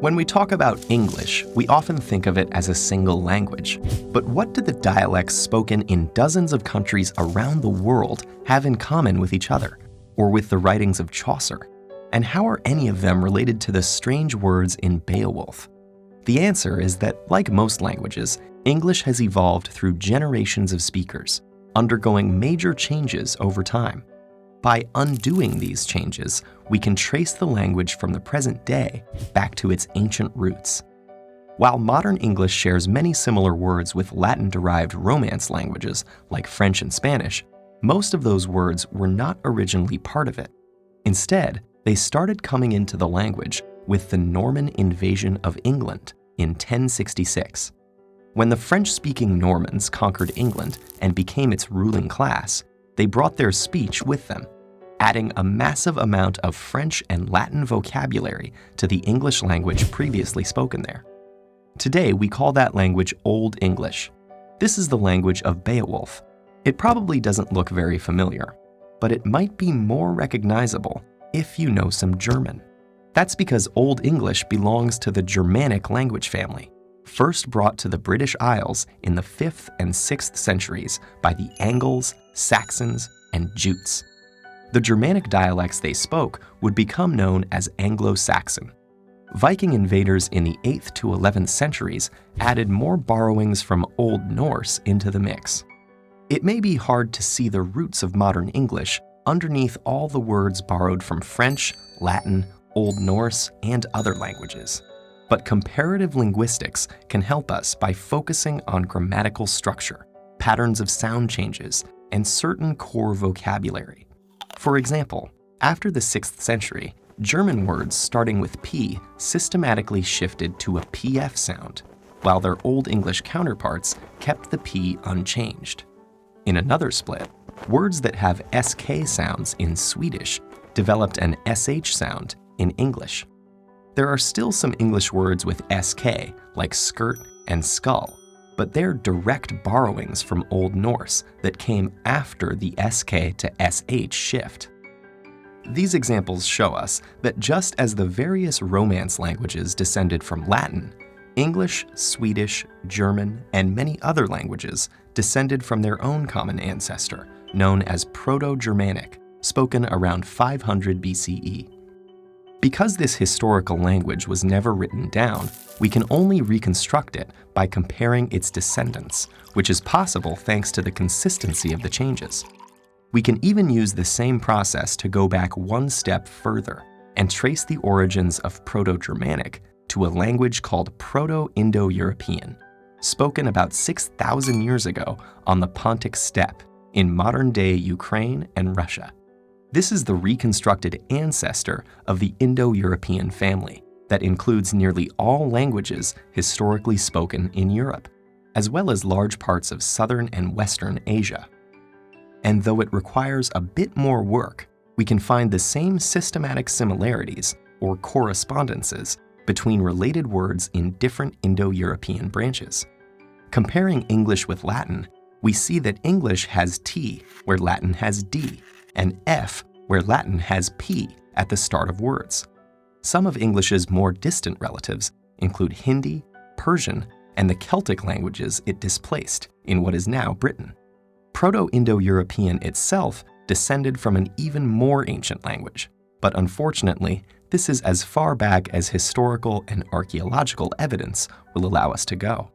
When we talk about English, we often think of it as a single language. But what do the dialects spoken in dozens of countries around the world have in common with each other, or with the writings of Chaucer? And how are any of them related to the strange words in Beowulf? The answer is that, like most languages, English has evolved through generations of speakers, undergoing major changes over time. By undoing these changes, we can trace the language from the present day back to its ancient roots. While modern English shares many similar words with Latin-derived Romance languages like French and Spanish, most of those words were not originally part of it. Instead, they started coming into the language with the Norman invasion of England in 1066. When the French-speaking Normans conquered England and became its ruling class, they brought their speech with them, adding a massive amount of French and Latin vocabulary to the English language previously spoken there. Today, we call that language Old English. This is the language of Beowulf. It probably doesn't look very familiar, but it might be more recognizable if you know some German. That's because Old English belongs to the Germanic language family, first brought to the British Isles in the 5th and 6th centuries by the Angles, Saxons, and Jutes. The Germanic dialects they spoke would become known as Anglo-Saxon. Viking invaders in the 8th to 11th centuries added more borrowings from Old Norse into the mix. It may be hard to see the roots of modern English underneath all the words borrowed from French, Latin, Old Norse, and other languages. But comparative linguistics can help us by focusing on grammatical structure, patterns of sound changes, and certain core vocabulary. For example, after the 6th century, German words starting with P systematically shifted to a PF sound, while their Old English counterparts kept the P unchanged. In another split, words that have SK sounds in Swedish developed an SH sound in English. There are still some English words with SK, like skirt and skull, but they're direct borrowings from Old Norse that came after the SK to SH shift. These examples show us that just as the various Romance languages descended from Latin, English, Swedish, German, and many other languages descended from their own common ancestor, known as Proto-Germanic, spoken around 500 BCE. Because this historical language was never written down, we can only reconstruct it by comparing its descendants, which is possible thanks to the consistency of the changes. We can even use the same process to go back one step further and trace the origins of Proto-Germanic to a language called Proto-Indo-European, spoken about 6,000 years ago on the Pontic Steppe in modern-day Ukraine and Russia. This is the reconstructed ancestor of the Indo-European family that includes nearly all languages historically spoken in Europe, as well as large parts of southern and western Asia. And though it requires a bit more work, we can find the same systematic similarities, or correspondences, between related words in different Indo-European branches. Comparing English with Latin, we see that English has T where Latin has D, and F where Latin has P at the start of words. Some of English's more distant relatives include Hindi, Persian, and the Celtic languages it displaced in what is now Britain. Proto-Indo-European itself descended from an even more ancient language, but unfortunately, this is as far back as historical and archaeological evidence will allow us to go.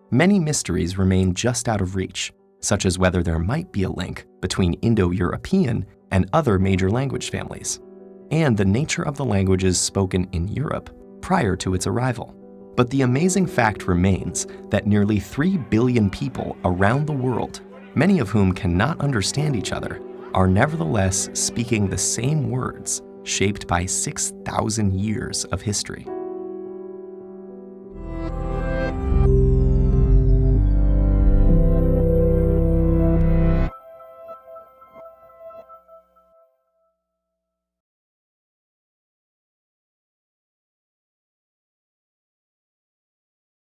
Many mysteries remain just out of reach, such as whether there might be a link between Indo-European and other major language families, and the nature of the languages spoken in Europe prior to its arrival. But the amazing fact remains that nearly 3 billion people around the world, many of whom cannot understand each other, are nevertheless speaking the same words shaped by 6,000 years of history.